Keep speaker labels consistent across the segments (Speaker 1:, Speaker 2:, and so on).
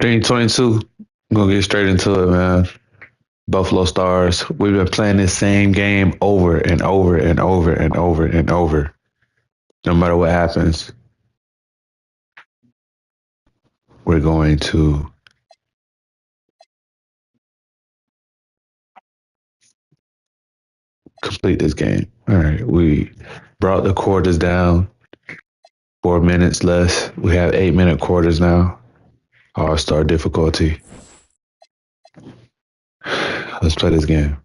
Speaker 1: 322. I'm gonna get straight into it, man. Buffalo Stars. We've been playing this same game over and over and over and over and over. No matter what happens, we're going to complete this game. All right, we brought the quarters down. 4 minutes less. We have 8 minute quarters now. All-star difficulty. Let's play this game.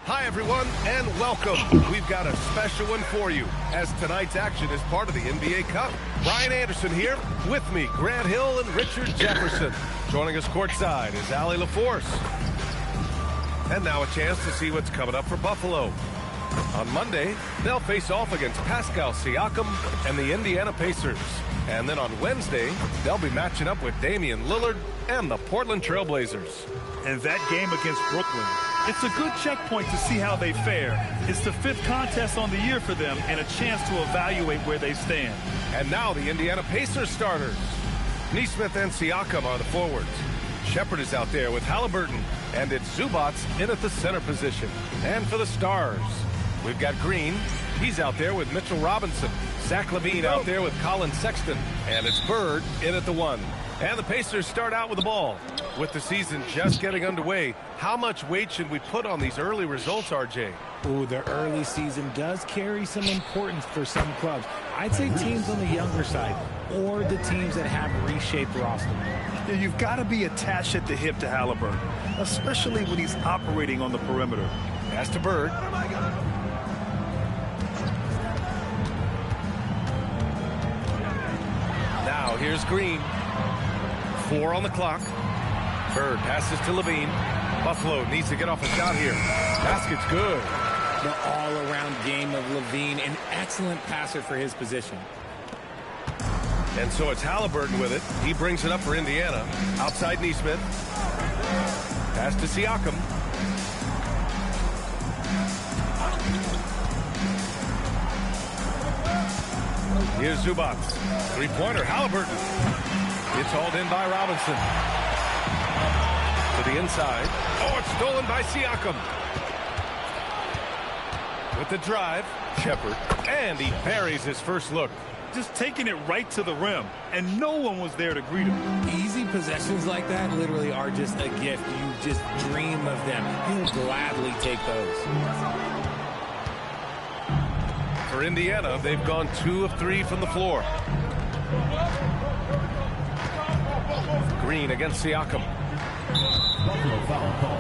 Speaker 2: Hi, everyone, and welcome. We've got a special one for you, as tonight's action is part of the NBA Cup. Brian Anderson here, with me, Grant Hill and Richard Jefferson. Joining us courtside is Allie LaForce. And now a chance to see what's coming up for Buffalo. On Monday, they'll face off against Pascal Siakam and the Indiana Pacers. And then on Wednesday, they'll be matching up with Damian Lillard and the Portland Trail Blazers.
Speaker 3: And that game against Brooklyn, it's a good checkpoint to see how they fare. It's the 5th contest on the year for them and a chance to evaluate where they stand.
Speaker 2: And now the Indiana Pacers starters. Nesmith and Siakam are the forwards. Shepard is out there with Halliburton, and it's Zubac in at the center position. And for the Stars, we've got Green. He's out there with Mitchell Robinson. Zach LaVine out there with Colin Sexton. And it's Bird in at the 1. And the Pacers start out with the ball. With the season just getting underway, how much weight should we put on these early results, RJ?
Speaker 4: Ooh, the early season does carry some importance for some clubs. I'd say teams on the younger side or the teams that have reshaped roster.
Speaker 3: Yeah, you've got to be attached at the hip to Halliburton, especially when he's operating on the perimeter.
Speaker 2: Pass to Bird. Now here's Green. 4 on the clock. Bird passes to LaVine. Buffalo needs to get off a shot here. Basket's good.
Speaker 4: The all-around game of LaVine, an excellent passer for his position.
Speaker 2: And so it's Halliburton with it. He brings it up for Indiana. Outside Nesmith. Pass to Siakam. Here's Zubac. Three-pointer, Halliburton. It's hauled in by Robinson. To the inside. Oh, it's stolen by Siakam. With the drive, Shepard. And he buries his first look.
Speaker 3: Just taking it right to the rim, and no one was there to greet him.
Speaker 4: Easy possessions like that literally are just a gift. You just dream of them. He'll gladly take those.
Speaker 2: For Indiana, they've gone 2 of 3 from the floor. Green against Siakam.
Speaker 5: Buffalo foul call.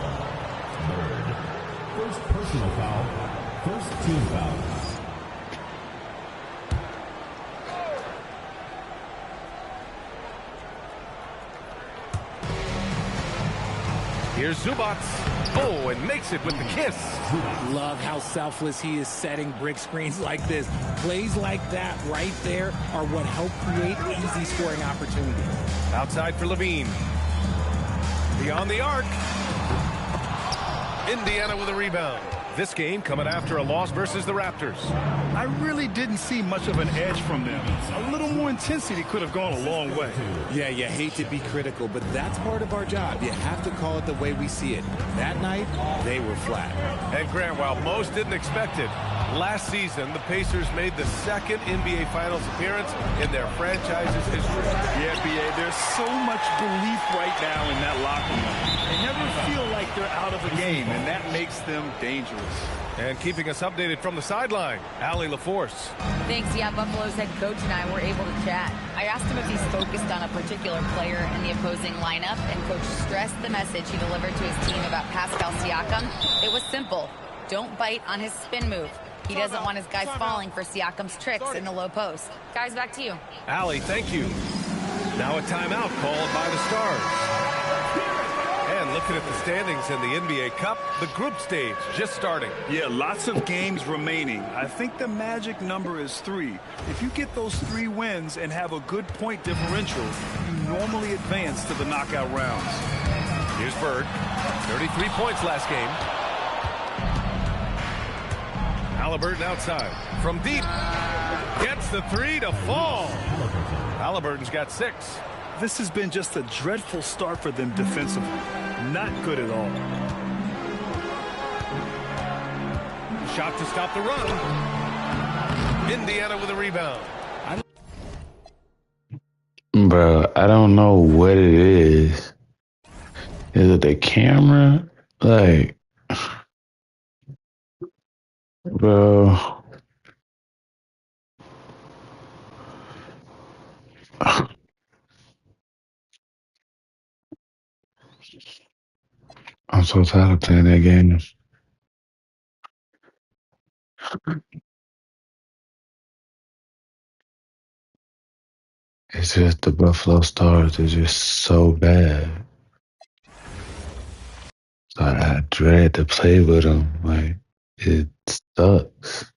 Speaker 5: Third. First personal foul. First team foul.
Speaker 2: Here's Zubac. Oh, and makes it with the kiss.
Speaker 4: Love how selfless he is setting brick screens like this. Plays like that right there are what help create easy scoring opportunities.
Speaker 2: Outside for LaVine. Beyond the arc. Indiana with a rebound. This game coming after a loss versus the Raptors.
Speaker 3: I really didn't see much of an edge from them. A little more intensity could have gone a long way.
Speaker 4: Yeah, you hate to be critical, but that's part of our job. You have to call it the way we see it. That night, they were flat.
Speaker 2: And Grant, while most didn't expect it, last season the Pacers made the 2nd NBA Finals appearance in their franchise's history.
Speaker 3: Yeah, B.A., there's so much belief right now in that locker room. They never feel like they're out of a game, and that makes them dangerous.
Speaker 2: And keeping us updated from the sideline, Allie LaForce.
Speaker 6: Thanks. Yeah, Buffalo's head coach and I were able to chat. I asked him if he's focused on a particular player in the opposing lineup, and Coach stressed the message he delivered to his team about Pascal Siakam. It was simple. Don't bite on his spin move. He doesn't want his guys falling for Siakam's tricks in the low post. Guys, back to you.
Speaker 2: Allie, thank you. Now a timeout called by the Stars. And looking at the standings in the NBA Cup, the group stage just starting.
Speaker 3: Yeah, lots of games remaining. I think the magic number is 3. If you get those 3 wins and have a good point differential, you normally advance to the knockout rounds.
Speaker 2: Here's Bird. 33 points last game. Halliburton outside. From deep. Gets the three to fall. Halliburton's got 6.
Speaker 3: This has been just a dreadful start for them defensively. Not good at all.
Speaker 2: Shot to stop the run. Indiana with a rebound.
Speaker 1: Bro, I don't know what it is. Is it the camera? Like, bro. I'm so tired of playing that game. It's just the Buffalo Stars is just so bad. So I dread to play with them. Like, it sucks.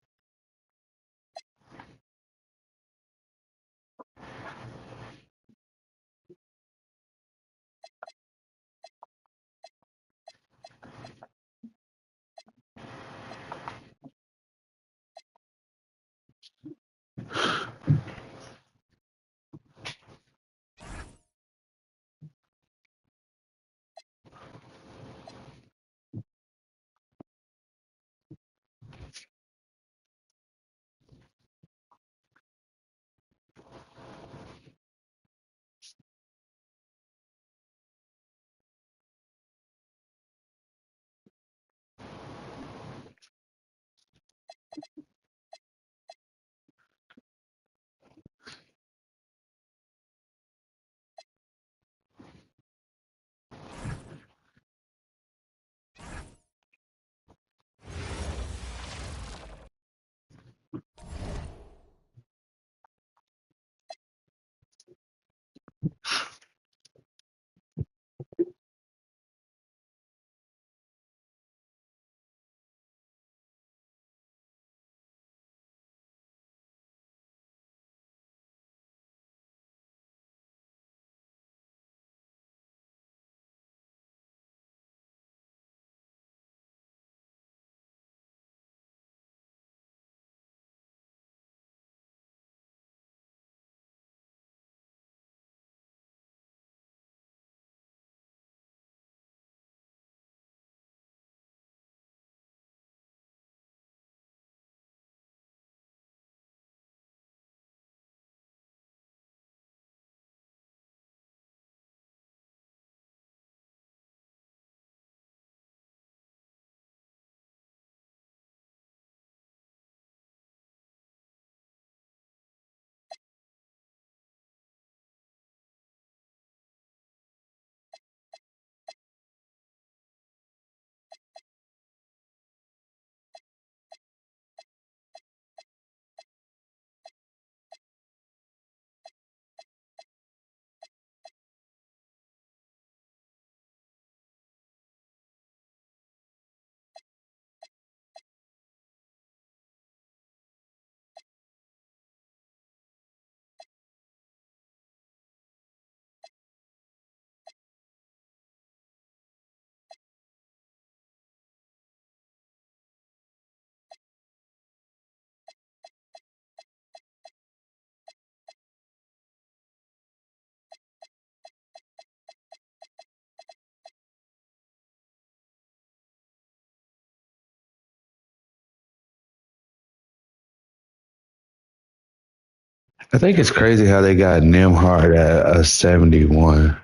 Speaker 1: I think it's crazy how they got Nimhard at a 71.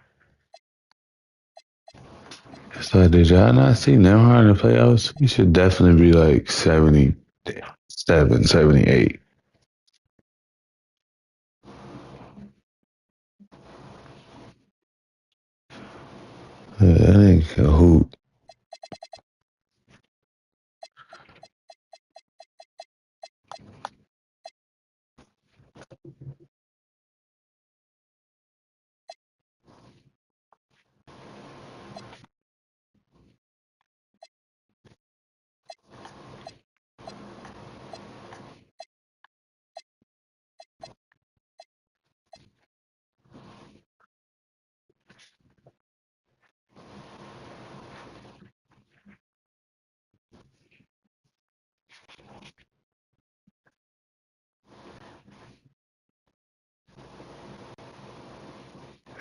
Speaker 1: So did y'all not see Nimhard in the playoffs? He should definitely be like 77, 78. That ain't a hoop.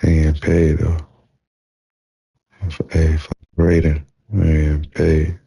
Speaker 1: He ain't paid though. Hey, for rating. He ain't paid.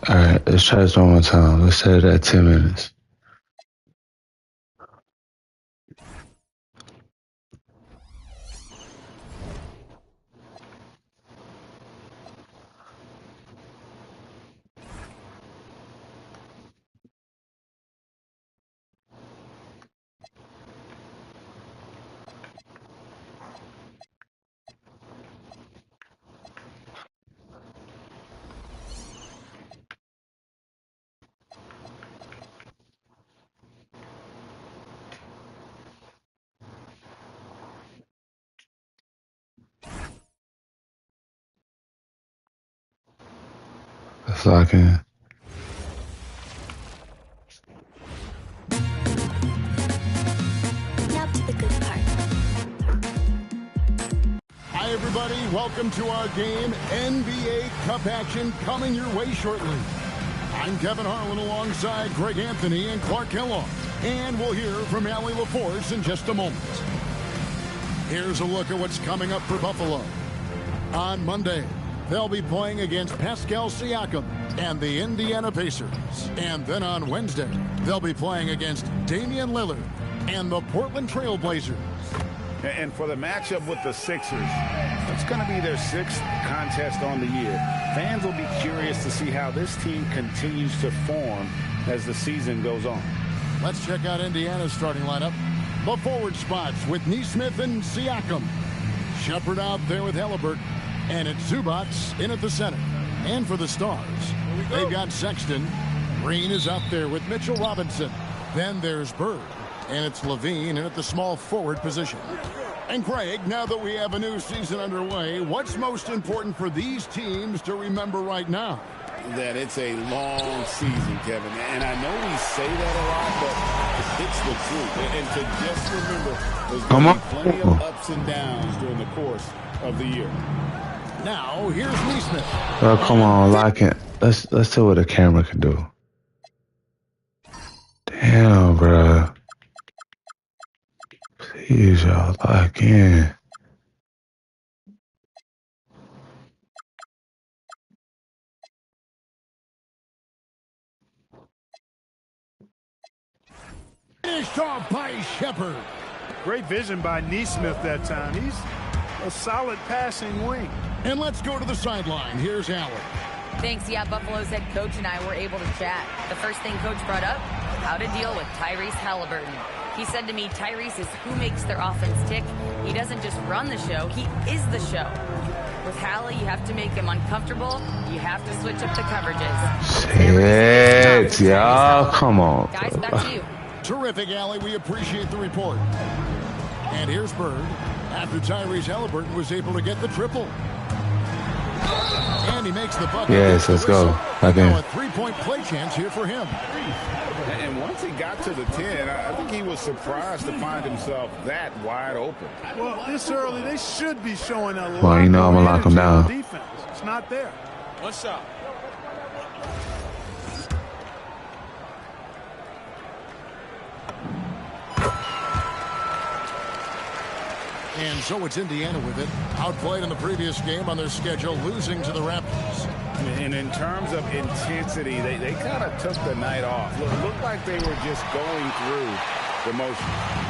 Speaker 1: All right, let's try this one more time. Let's set it at 10 minutes. Let's lock in.
Speaker 7: Now to the good part.
Speaker 8: Hi, everybody. Welcome to our game. NBA Cup action coming your way shortly. I'm Kevin Harlan alongside Greg Anthony and Clark Kellogg. And we'll hear from Allie LaForce in just a moment. Here's a look at what's coming up for Buffalo. On Monday, they'll be playing against Pascal Siakam and the Indiana Pacers. And then on Wednesday, they'll be playing against Damian Lillard and the Portland Trail Blazers.
Speaker 9: And for the matchup with the Sixers, it's going to be their 6th contest on the year. Fans will be curious to see how this team continues to form as the season goes on.
Speaker 8: Let's check out Indiana's starting lineup. The forward spots with Nesmith and Siakam. Shepard out there with Halliburton. And it's Zubats in at the center. And for the Stars, they've got Sexton. Green is up there with Mitchell Robinson. Then there's Bird. And it's Levine in at the small forward position. And Craig, now that we have a new season underway, what's most important for these teams to remember right now?
Speaker 9: That it's a long season, Kevin. And I know we say that a lot, but it's the truth. And to just remember, there's going to be plenty of ups and downs during the course of the year.
Speaker 8: Now, here's Nesmith.
Speaker 1: Well, come on, lock it. Let's see what the camera can do. Damn, bro. Please, y'all, lock in.
Speaker 8: Finished off by Shepard.
Speaker 3: Great vision by Nesmith that time. He's a solid passing wing.
Speaker 8: And let's go to the sideline. Here's Allen.
Speaker 6: Thanks. Yeah, Buffalo's head coach and I were able to chat. The first thing coach brought up, how to deal with Tyrese Halliburton. He said to me, Tyrese is who makes their offense tick. He doesn't just run the show, he is the show. With Hallie, you have to make him uncomfortable. You have to switch up the coverages.
Speaker 1: Shit, y'all, come on.
Speaker 6: Guys, back to you.
Speaker 8: Terrific, Allie. We appreciate the report. And here's Bird after Tyrese Halliburton was able to get the triple. And he makes the bucket.
Speaker 1: Yes, let's go.
Speaker 8: Now a three-point play chance here for him.
Speaker 9: And once he got to the 10, I think he was surprised to find himself that wide open.
Speaker 3: Well, this early, they should be showing a lot.
Speaker 1: Well, you know I'm gonna lock him down.
Speaker 3: Defense. It's not there.
Speaker 4: One shot.
Speaker 8: And so it's Indiana with it. Outplayed in the previous game on their schedule, losing to the Raptors.
Speaker 9: And in terms of intensity, they kind of took the night off. Looked like they were just going through the motion.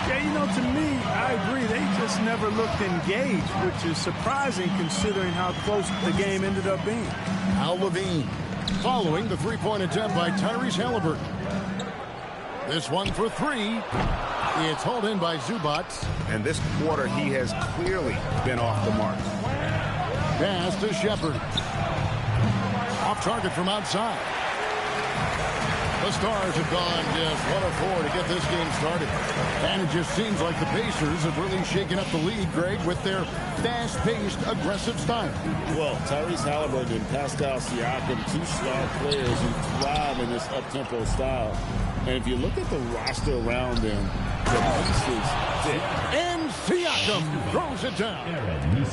Speaker 3: Yeah, you know, to me, I agree. They just never looked engaged, which is surprising considering how close the game ended up being.
Speaker 8: Al Levine following the three-point attempt by Tyrese Halliburton. This one for three. It's hauled in by Zubats.
Speaker 9: And this quarter, he has clearly been off the mark.
Speaker 8: Pass to Shepard. Off target from outside. The Stars have gone just 1 of 4 to get this game started. And it just seems like the Pacers have really shaken up the league, Greg, with their fast-paced, aggressive style.
Speaker 9: Well, Tyrese Halliburton and Pascal Siakam, two star players who thrive in this up-tempo style. And if you look at the roster around them, the pieces fit.
Speaker 8: And Siakam throws it down.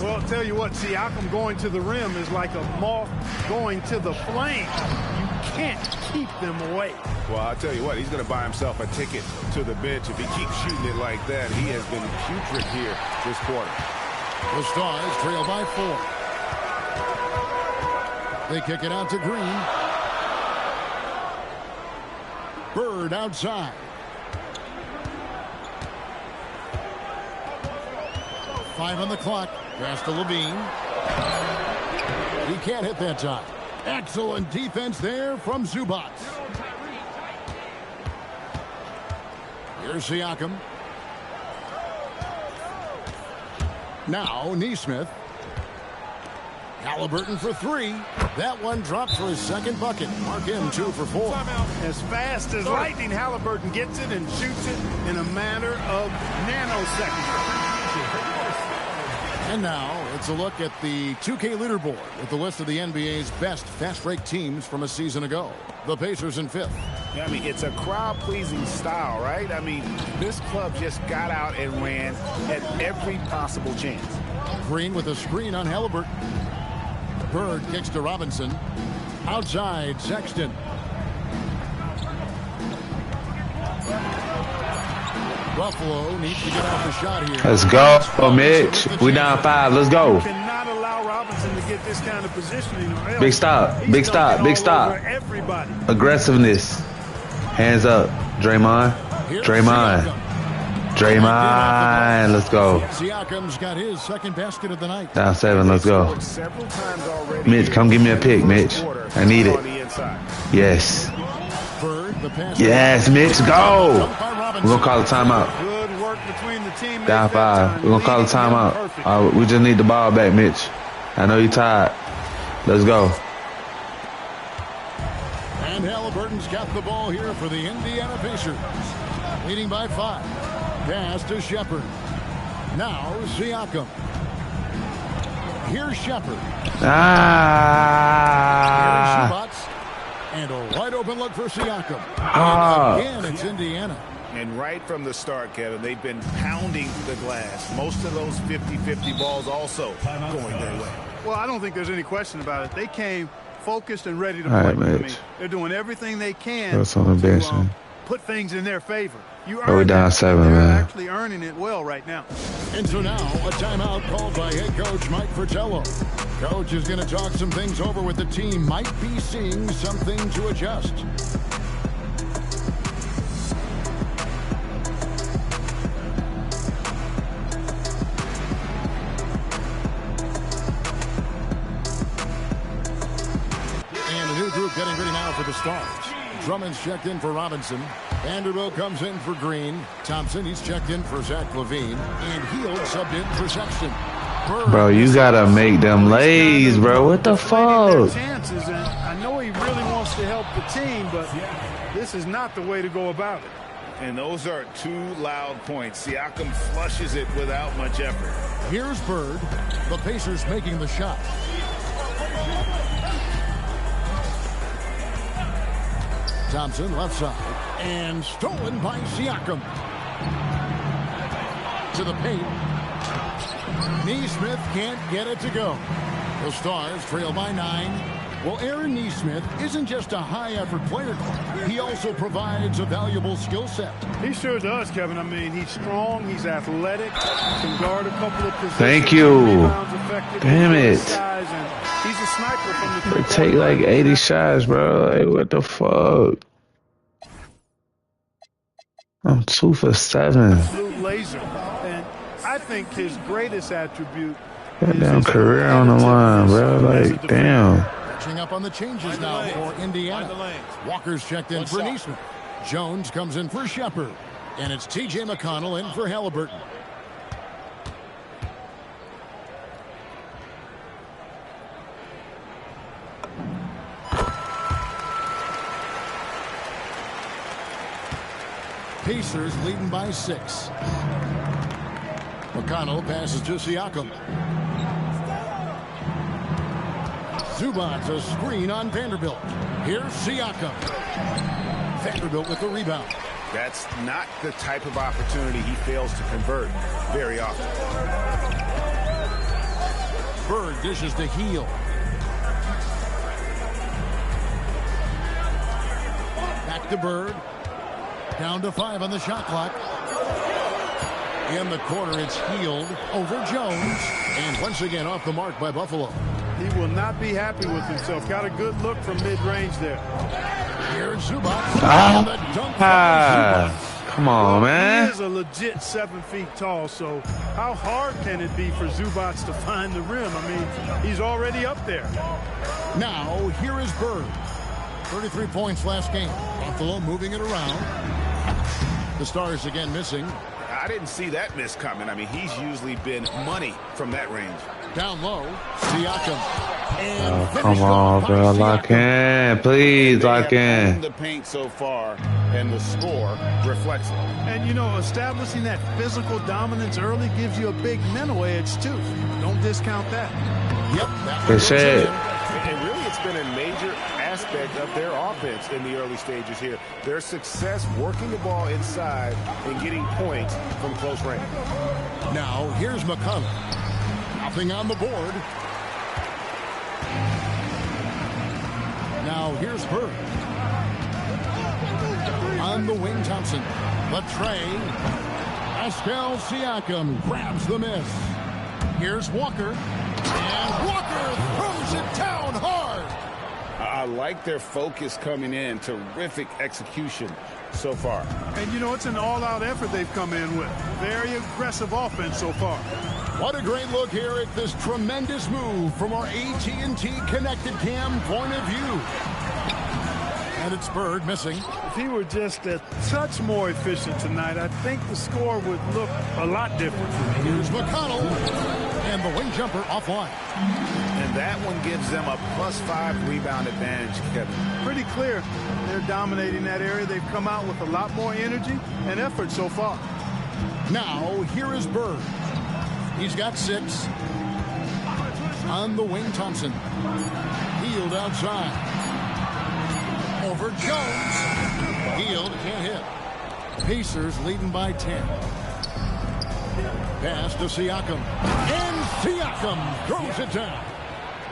Speaker 3: Well, I'll tell you what, Siakam going to the rim is like a moth going to the flame. You can't keep them away.
Speaker 9: Well, I'll tell you what, he's going to buy himself a ticket to the bench. If he keeps shooting it like that, he has been putrid here this quarter.
Speaker 8: The Stars trail by 4. They kick it out to Green. Bird outside. Five on the clock. Pass to Levine. He can't hit that time. Excellent defense there from Zubac. Here's Siakam. Now Nesmith. Halliburton for three. That one dropped for his second bucket. Mark him 2 for 4.
Speaker 3: As fast as lightning, Halliburton gets it and shoots it in a matter of nanoseconds.
Speaker 8: And now it's a look at the 2K leaderboard with the list of the NBA's best fast-break teams from a season ago. The Pacers in 5th.
Speaker 9: Yeah, I mean, it's a crowd-pleasing style, right? I mean, this club just got out and ran at every possible chance.
Speaker 8: Green with a screen on Halliburton. Bird kicks to Robinson. Outside, Sexton. Buffalo needs to get off the shot here.
Speaker 1: Let's go, Mitch. We down 5. Let's go.
Speaker 3: Cannot allow Robinson to get this kind of positioning.
Speaker 1: Big stop. Big stop. Big stop. Aggressiveness. Hands up. Draymond. Draymond. Draymond. Let's go.
Speaker 8: Siakam's got his second basket of the night.
Speaker 1: Down 7. Let's go. Mitch, come give me a pick, Mitch. I need it. Yes. Yes, Mitch. Go. We're going to call a timeout.
Speaker 3: Good work between the teammates.
Speaker 1: Down 5. We're going to call a timeout. We just need the ball back, Mitch. I know you're tired. Let's go.
Speaker 8: And Halliburton's got the ball here for the Indiana Pacers. Leading by 5. Pass to Shepard. Now Siakam. Here's Shepard. And a wide open look for Siakam. And again, it's Indiana.
Speaker 9: And right from the start, Kevin, they've been pounding the glass. Most of those 50-50 balls also going their way.
Speaker 3: Well, I don't think there's any question about it. They came focused and ready to play. I mean, they're doing everything they can to put things in their favor.
Speaker 1: We're down 7,
Speaker 3: they're
Speaker 1: man.
Speaker 3: actually earning it well right now.
Speaker 8: And so now a timeout called by head coach Mike Fratello. Coach is going to talk some things over with the team. Might be seeing something to adjust. And a new group getting ready now for the Stars. Drummond's checked in for Robinson. Vanderbilt comes in for Green. Thompson, he's checked in for Zach Levine. And Hield subbed in for Sexton.
Speaker 1: Bro, you gotta make them lays, bro. What the fuck?
Speaker 3: Chances, and I know he really wants to help the team, but this is not the way to go about it.
Speaker 9: And those are 2 loud points. Siakam flushes it without much effort.
Speaker 8: Here's Bird. The Pacers making the shot. Thompson left side. And stolen by Siakam. To the paint. Nesmith can't get it to go. The Stars trail by 9. Well, Aaron Nesmith isn't just a high-effort player. He also provides a valuable skill set.
Speaker 3: He sure does, Kevin. I mean, he's strong, he's athletic, can guard a couple of positions.
Speaker 1: Thank you. Damn it.
Speaker 3: He's a sniper from the
Speaker 1: take like 80 shots, bro. Like, what the fuck? I'm 2 for 7.
Speaker 3: Absolute laser. And I think his greatest attribute
Speaker 1: Goddamn career on the line, bro. Like, damn.
Speaker 8: Catching up on the changes now for Indiana. Walker's checked in for Nesmith. Jones comes in for Shepard. And it's T.J. McConnell in for Halliburton. Pacers leading by 6. McConnell passes to Siakam. Zubac a screen on Vanderbilt. Here's Siakam. Vanderbilt with the rebound.
Speaker 9: That's not the type of opportunity he fails to convert very often.
Speaker 8: Bird dishes to Hield. Back to Bird. Down to 5 on the shot clock. In the corner, it's Hield over Jones. And once again, off the mark by Buffalo.
Speaker 3: He will not be happy with himself. Got a good look from mid-range there.
Speaker 8: Here's Zubac.
Speaker 1: Come on, man.
Speaker 3: He is a legit 7 feet tall, so how hard can it be for Zubac to find the rim? I mean, he's already up there.
Speaker 8: Now, here is Bird. 33 points last game. Buffalo moving it around. The Stars again missing.
Speaker 9: I didn't see that miss coming. I mean, he's usually been money from that range.
Speaker 8: Down low, Siakam. And
Speaker 1: Come on, bro. Lock in. Please, lock in.
Speaker 9: The paint so far, and the score reflects it.
Speaker 3: And, you know, establishing that physical dominance early gives you a big mental edge, too. Don't discount that.
Speaker 8: Yep.
Speaker 1: That's it.
Speaker 9: And really, it's been a major aspect of their offense in the early stages here. Their success working the ball inside and getting points from close range.
Speaker 8: Now, here's McConnell. Nothing on the board. Now, here's Bird. On the wing, Thompson. The tray. Pascal Siakam grabs the miss. Here's Walker. And Walker throws it down hard.
Speaker 9: I like their focus coming in. Terrific execution so far.
Speaker 3: And, you know, it's an all-out effort they've come in with. Very aggressive offense so far.
Speaker 8: What a great look here at this tremendous move from our AT&T Connected Cam point of view. And it's Bird missing.
Speaker 3: If he were just a touch more efficient tonight, I think the score would look a lot different.
Speaker 8: Here's McConnell. And the wing jumper offline.
Speaker 9: And that one gives them a +5 rebound advantage, Kevin.
Speaker 3: Pretty clear. They're dominating that area. They've come out with a lot more energy and effort so far.
Speaker 8: Now, here is Bird. He's got 6. On the wing, Thompson. Healed outside. Over Jones. Healed, can't hit. Pacers leading by 10. Pass to Siakam. And Siakam throws it down.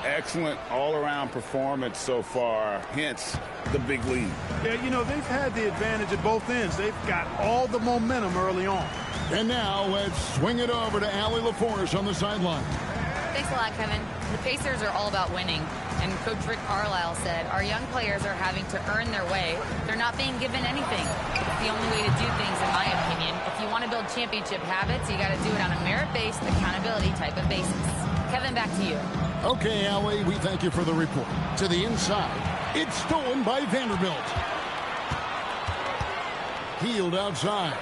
Speaker 9: Excellent all-around performance so far, hence the big lead.
Speaker 3: Yeah, you know, they've had the advantage at both ends. They've got all the momentum early on.
Speaker 8: And now let's swing it over to Allie LaForce on the sideline.
Speaker 6: Thanks a lot, Kevin. The Pacers are all about winning. And Coach Rick Carlisle said, our young players are having to earn their way. They're not being given anything. It's the only way to do things, in my opinion. If you want to build championship habits, you got to do it on a merit-based, accountability type of basis. Kevin, back to you.
Speaker 8: Okay, Allie, we thank you for the report. To the inside, it's stolen by Vanderbilt. Healed outside.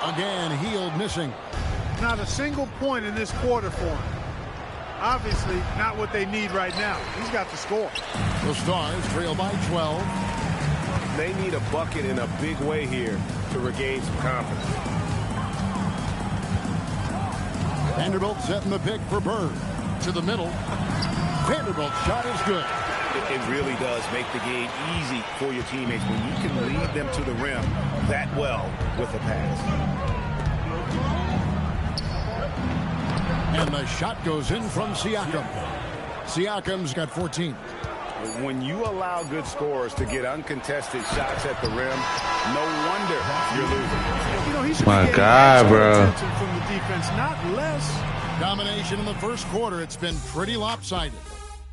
Speaker 8: Again, Healed missing.
Speaker 3: Not a single point in this quarter for him. Obviously, not what they need right now. He's got to score.
Speaker 8: The Stars trail by 12.
Speaker 2: They need a bucket in a big way here to regain some confidence.
Speaker 8: Vanderbilt setting the pick for Bird. To the middle. Vanderbilt's shot is good.
Speaker 2: It really does make the game easy for your teammates when you can lead them to the rim that well with a pass.
Speaker 8: And the shot goes in from Siakam. Siakam's got 14.
Speaker 9: When you allow good scorers to get uncontested shots at the rim, no wonder you're losing.
Speaker 3: You know, he should
Speaker 1: My
Speaker 3: be
Speaker 1: God, bro.
Speaker 3: attention from the defense, not less.
Speaker 8: Domination in the first quarter. It's been pretty lopsided.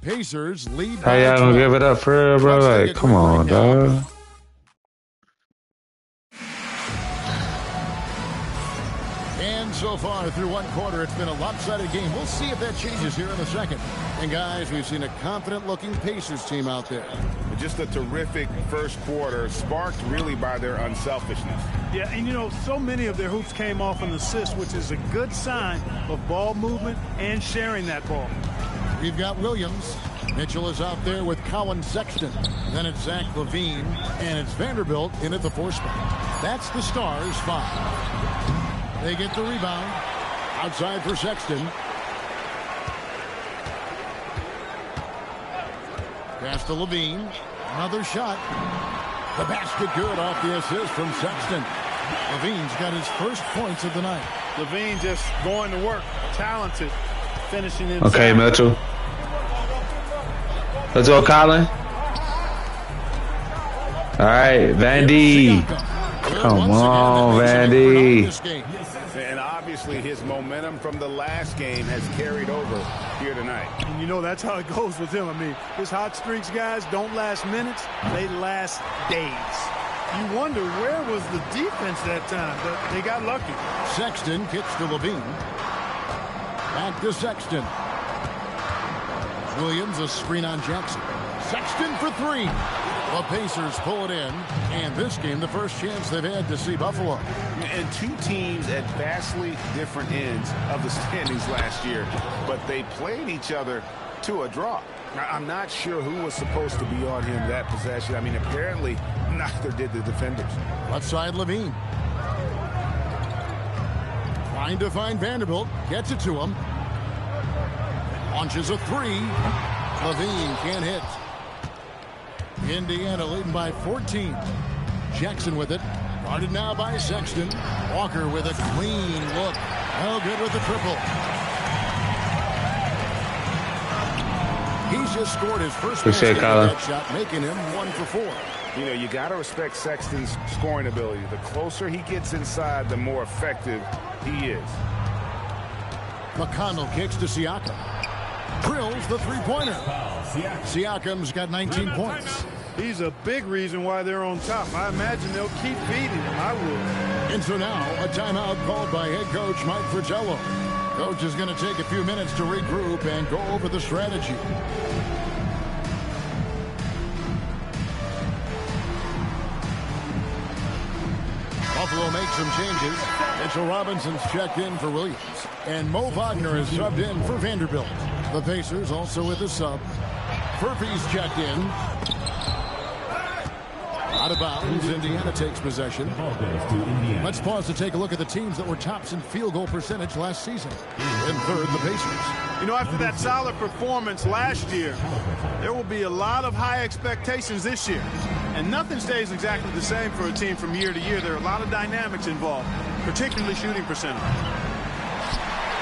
Speaker 8: Pacers lead
Speaker 1: How
Speaker 8: by
Speaker 1: y'all
Speaker 8: 12.
Speaker 1: gonna give it up for real, bro? Like, come on, dog.
Speaker 8: And so far through one quarter, it's been a lopsided game. We'll see if that changes here in the second. And guys, we've seen a confident-looking Pacers team out there.
Speaker 9: Just a terrific first quarter, sparked really by their unselfishness.
Speaker 3: Yeah, and you know, so many of their hoops came off an assist, which is a good sign of ball movement and sharing that ball.
Speaker 8: We've got Williams. Mitchell is out there with Colin Sexton. Then it's Zach LaVine. And it's Vanderbilt in at the 4 spot. That's the Stars' 5. They get the rebound. Outside for Sexton. Pass to LaVine. Another shot. The basket good off the assist from Sexton. LaVine's got his first points of the night.
Speaker 3: LaVine just going to work. Talented. Finishing inside.
Speaker 1: Okay, Mitchell. Let's go, Colin. All right, Vandy. Come on, Vandy.
Speaker 9: And obviously his momentum from the last game has carried over here tonight.
Speaker 3: And you know that's how it goes with him. I mean, his hot streaks, guys, don't last minutes. They last days. You wonder where was the defense that time, but they got lucky.
Speaker 8: Sexton kicks to Levine. Back to Sexton. Williams, a screen on Jackson. Sexton for three. The Pacers pull it in, and this game, the first chance they've had to see Buffalo.
Speaker 9: And two teams at vastly different ends of the standings last year, but they played each other to a draw. Now, I'm not sure who was supposed to be on him that possession. I mean, apparently, neither did the defenders.
Speaker 8: Left side, Levine. Trying to find Vanderbilt. Gets it to him. Launches a three. Levine can't hit. Indiana leading by 14. Jackson with it. Guarded now by Sexton. Walker with a clean look. Oh, good with the triple. He's just scored his first
Speaker 1: Appreciate
Speaker 8: that shot, making him 1 for 4.
Speaker 9: You know, you got to respect Sexton's scoring ability. The closer he gets inside, the more effective he is.
Speaker 8: McConnell kicks to Siakam. Drills the three-pointer. Siakam's got 19 points.
Speaker 3: He's a big reason why they're on top. I imagine they'll keep feeding him. I would.
Speaker 8: And so now a timeout called by head coach Mike Fratello. Coach is going to take a few minutes to regroup and go over the strategy. Buffalo makes some changes. Mitchell Robinson's checked in for Williams. And Mo Wagner is subbed in for Vanderbilt. The Pacers also with a sub. Furphy's checked in. Out of bounds. Indiana takes possession. Let's pause to take a look at the teams that were tops in field goal percentage last season. In third, the Pacers.
Speaker 3: You know, after that solid performance last year, there will be a lot of high expectations this year. And nothing stays exactly the same for a team from year to year. There are a lot of dynamics involved, particularly shooting percentage.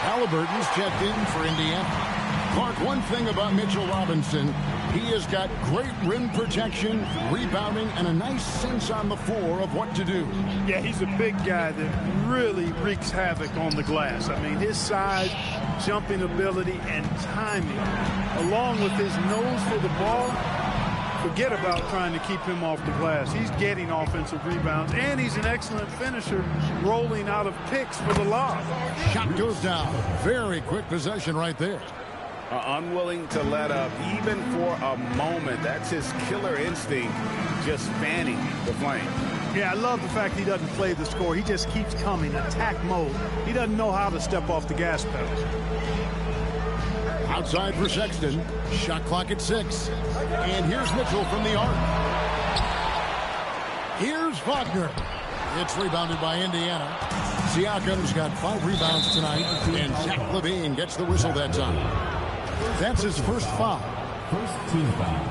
Speaker 8: Halliburton's checked in for Indiana. Clark, one thing about Mitchell Robinson, he has got great rim protection, rebounding, and a nice sense on the floor of what to do.
Speaker 3: Yeah, he's a big guy that really wreaks havoc on the glass. I mean, his size, jumping ability, and timing, along with his nose for the ball, forget about trying to keep him off the glass. He's getting offensive rebounds, and he's an excellent finisher, rolling out of picks for the lob.
Speaker 8: Shot goes down. Very quick possession right there.
Speaker 9: Unwilling to let up even for a moment. That's his killer instinct, just fanning the flame.
Speaker 3: Yeah, I love the fact he doesn't play the score. He just keeps coming, attack mode. He doesn't know how to step off the gas pedal.
Speaker 8: Outside for Sexton. Shot clock at 6. And here's Mitchell from the arc. Here's Wagner. It's rebounded by Indiana. Siakam's got 5 rebounds tonight, and Zach LaVine gets the whistle that time. That's his first foul.
Speaker 5: First team foul.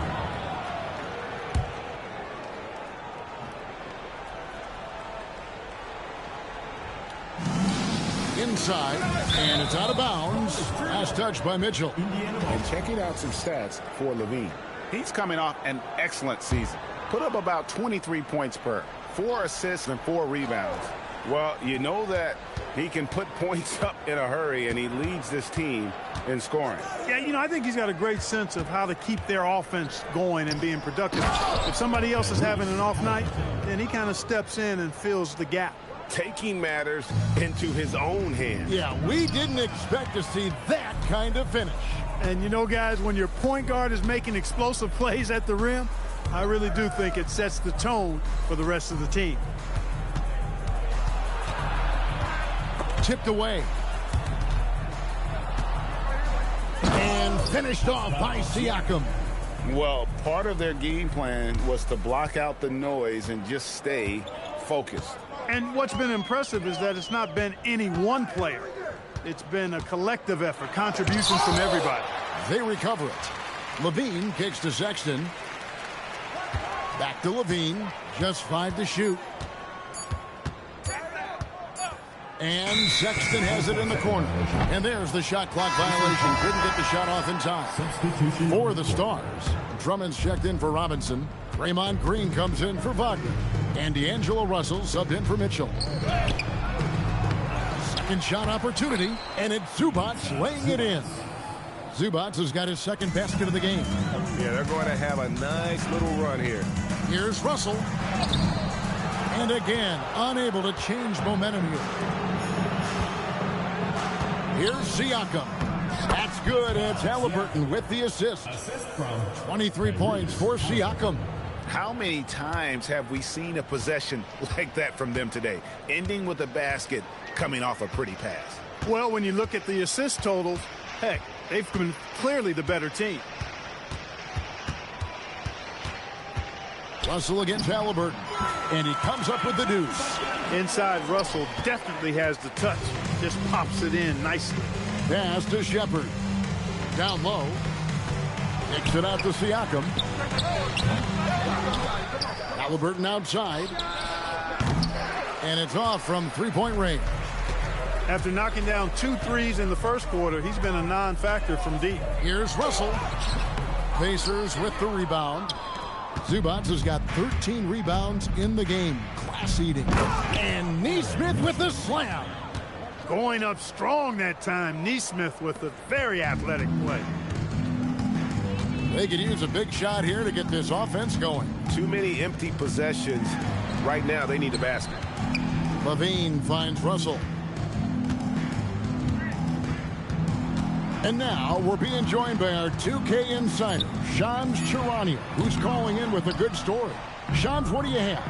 Speaker 8: Inside, and it's out of bounds. Last touch by Mitchell.
Speaker 9: And checking out some stats for LaVine. He's coming off an excellent season. Put up about 23 points per, 4 assists and 4 rebounds. Well, you know that he can put points up in a hurry, and he leads this team in scoring.
Speaker 3: Yeah, you know, I think he's got a great sense of how to keep their offense going and being productive. If somebody else is having an off night, then he kind of steps in and fills the gap.
Speaker 9: Taking matters into his own hands.
Speaker 8: Yeah, we didn't expect to see that kind of finish.
Speaker 3: And you know, guys, when your point guard is making explosive plays at the rim, I really do think it sets the tone for the rest of the team.
Speaker 8: Tipped away. And finished off by Siakam.
Speaker 9: Well, part of their game plan was to block out the noise and just stay focused.
Speaker 3: And what's been impressive is that it's not been any one player. It's been a collective effort, contributions from everybody.
Speaker 8: They recover it. Levine kicks to Sexton. Back to Levine. Just 5 to shoot. And Sexton has it in the corner. And there's the shot clock violation. Couldn't get the shot off in time. For the Stars, Drummond's checked in for Robinson. Draymond Green comes in for Wagner. And D'Angelo Russell subbed in for Mitchell. Second shot opportunity, and it's Zubats laying it in. Zubats has got his second basket of the game.
Speaker 2: Yeah, they're going to have a nice little run here.
Speaker 8: Here's Russell. And again, unable to change momentum here. Here's Siakam. That's good. It's Halliburton with the assist. 23 points for Siakam.
Speaker 9: How many times have we seen a possession like that from them today, ending with a basket coming off a pretty pass?
Speaker 3: Well, when you look at the assist totals, heck, they've been clearly the better team.
Speaker 8: Russell against Halliburton, and he comes up with the deuce.
Speaker 3: Inside, Russell definitely has the touch. Just pops it in nicely.
Speaker 8: Pass to Shepard. Down low. Kicks it out to Siakam. Halliburton outside. And it's off from three-point range.
Speaker 3: After knocking down 2 threes in the first quarter, he's been a non-factor from deep.
Speaker 8: Here's Russell. Pacers with the rebound. Zubats has got 13 rebounds in the game. Class eating. And Nesmith with the slam.
Speaker 3: Going up strong that time. Nesmith with a very athletic play.
Speaker 8: They could use a big shot here to get this offense going.
Speaker 2: Too many empty possessions. Right now, they need a basket.
Speaker 8: Levine finds Russell. And now we're being joined by our 2K insider, Shams Charania, who's calling in with a good story. Shams, what do you have?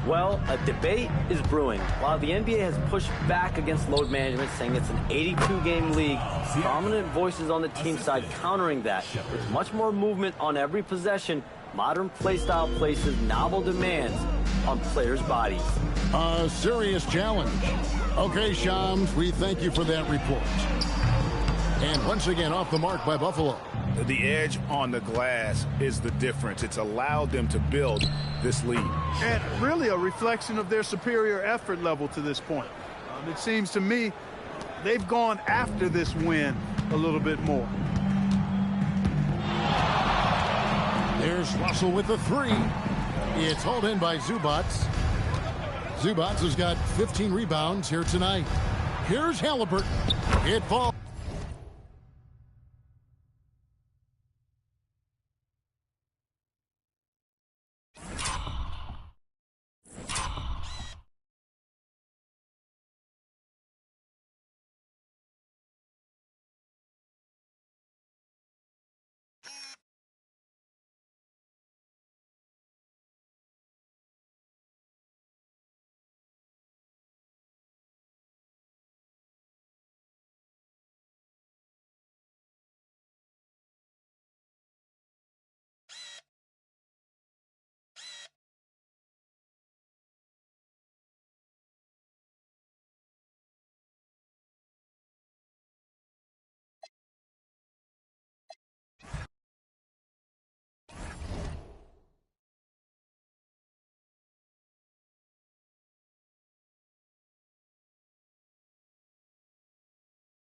Speaker 7: Well, a debate is brewing. While the NBA has pushed back against load management, saying it's an 82-game league, prominent voices on the team side countering that. With much more movement on every possession, modern play style places novel demands on players' bodies.
Speaker 8: A serious challenge. Okay, Shams, we thank you for that report. And once again, off the mark by Buffalo.
Speaker 9: The edge on the glass is the difference. It's allowed them to build this lead.
Speaker 3: And really a reflection of their superior effort level to this point. It seems to me they've gone after this win a little bit more.
Speaker 8: There's Russell with the three. It's hauled in by Zubats. Zubats has got 15 rebounds here tonight. Here's Halliburton. It falls.